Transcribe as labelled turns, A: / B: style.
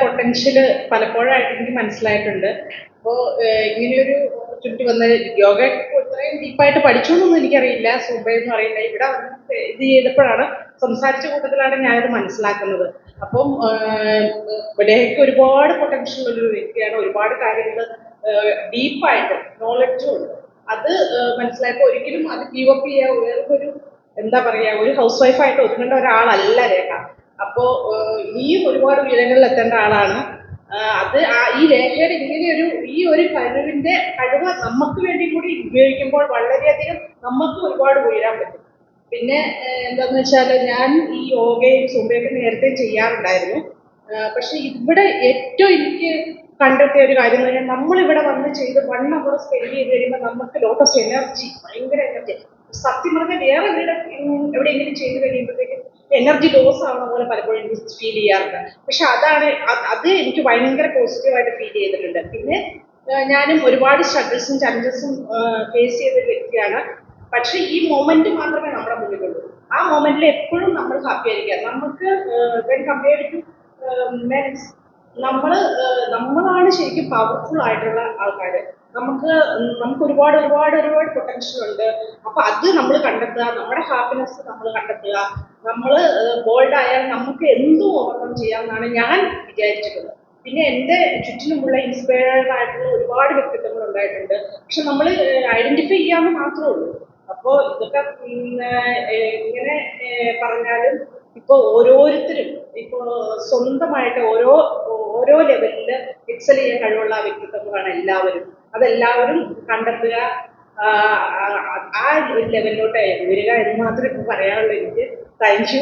A: Potential പലപ്പോഴായിട്ട് എനിക്ക് മനസ്സിലായിട്ടുണ്ട്. അപ്പോൾ ഇങ്ങനെയൊരു ഓപ്പർച്യൂണിറ്റി വന്ന യോഗ ഇത്രയും ഡീപ്പായിട്ട് പഠിച്ചു എന്നൊന്നും എനിക്കറിയില്ല. സുബയെന്ന് അറിയില്ല. ഇവിടെ വന്ന് ഇത് ചെയ്തപ്പോഴാണ്, സംസാരിച്ച കൂട്ടത്തിലാണ് ഞാനത് മനസ്സിലാക്കുന്നത്. അപ്പം ലേഖയ്ക്ക് ഒരുപാട് പൊട്ടൻഷ്യൽ ഉള്ളൊരു വ്യക്തിയാണ്. ഒരുപാട് കാര്യങ്ങൾ ഡീപ്പായിട്ട് നോളജും ഉണ്ട്. അത് മനസ്സിലായപ്പോൾ ഒരിക്കലും അത് ഗീവപ്പ് ചെയ്യുക, വേറൊരു എന്താ പറയുക, ഒരു ഹൗസ് വൈഫായിട്ട് ഒതുങ്ങേണ്ട ഒരാളല്ല രേഖ. അപ്പോൾ ഇനിയും ഒരുപാട് ഉയരങ്ങളിൽ എത്തേണ്ട ആളാണ്. അത് ഈ രേഖയുടെ ഇങ്ങനെയൊരു ഈ ഒരു കഴിവ് നമുക്ക് വേണ്ടി കൂടി ഉപയോഗിക്കുമ്പോൾ വളരെയധികം നമുക്ക് ഒരുപാട് ഉയരാൻ പറ്റും. പിന്നെ എന്താന്ന് വെച്ചാൽ, ഞാൻ ഈ യോഗയും സുംബയൊക്കെ നേരത്തെ ചെയ്യാറുണ്ടായിരുന്നു. പക്ഷെ ഇവിടെ ഏറ്റവും എനിക്ക് കണ്ടെത്തിയ ഒരു കാര്യം എന്ന് പറഞ്ഞാൽ, നമ്മളിവിടെ വന്ന് ചെയ്ത് 1 hour സ്പെൻഡ് ചെയ്ത് കഴിയുമ്പോൾ നമുക്ക് ലോട്ട് ഓഫ് എനർജി, ഭയങ്കര എനർജി. സത്യം പറഞ്ഞാൽ വേറെ എവിടെയെങ്കിലും ചെയ്ത് കഴിയുമ്പോഴത്തേക്കും എനർജി ലോസ് ആവുന്ന പോലെ പലപ്പോഴും എനിക്ക് ഫീൽ ചെയ്യാറുണ്ട്. പക്ഷെ അത് എനിക്ക് ഭയങ്കര പോസിറ്റീവായിട്ട് ഫീൽ ചെയ്തിട്ടുണ്ട്. പിന്നെ ഞാനും ഒരുപാട് സ്ട്രഗിൾസും ചലഞ്ചസും ഫേസ് ചെയ്തൊരു വ്യക്തിയാണ്. പക്ഷെ ഈ മൊമെന്റ് മാത്രമേ നമ്മുടെ മുന്നിലുള്ളൂ. ആ മൊമെന്റിൽ എപ്പോഴും നമ്മൾ ഹാപ്പി ആയിരിക്കുക. നമുക്ക് കമ്പയർഡ് ടു മെൻസ്, നമ്മളാണ് ശരിക്കും പവർഫുൾ ആയിട്ടുള്ള ആൾക്കാർ. നമുക്ക് ഒരുപാട് പൊട്ടൻഷ്യൽ ഉണ്ട്. അപ്പൊ അത് നമ്മൾ കണ്ടെത്തുക, നമ്മുടെ ഹാപ്പിനെസ് നമ്മൾ കണ്ടെത്തുക. നമ്മൾ ബോൾഡ് ആയാൽ നമുക്ക് എന്തും ഓവർകം ചെയ്യാമെന്നാണ് ഞാൻ വിചാരിച്ചിട്ടുള്ളത്. പിന്നെ എൻ്റെ ചുറ്റിനുമുള്ള ഇൻസ്പയർഡ് ആയിട്ടുള്ള ഒരുപാട് വ്യക്തിത്വങ്ങൾ ഉണ്ടായിട്ടുണ്ട്. പക്ഷെ നമ്മൾ ഐഡന്റിഫൈ ചെയ്യാമെന്ന് മാത്രമേ ഉള്ളൂ. അപ്പോൾ ഇതൊക്കെ ഇങ്ങനെ പറഞ്ഞാലും ഇപ്പോൾ ഓരോരുത്തരും ഇപ്പോൾ സ്വന്തമായിട്ട് ഓരോ ലെവലിൽ എക്സൽ ചെയ്യാൻ കഴിവുള്ള വ്യക്തിത്വങ്ങളാണ് എല്ലാവരും. അതെല്ലാവരും കണ്ടെത്തുക, ആ ഒരു ലെവലിലോട്ട് വരിക എന്ന് മാത്രമേ ഇപ്പോൾ പറയാനുള്ളൂ എനിക്ക്. Thank you.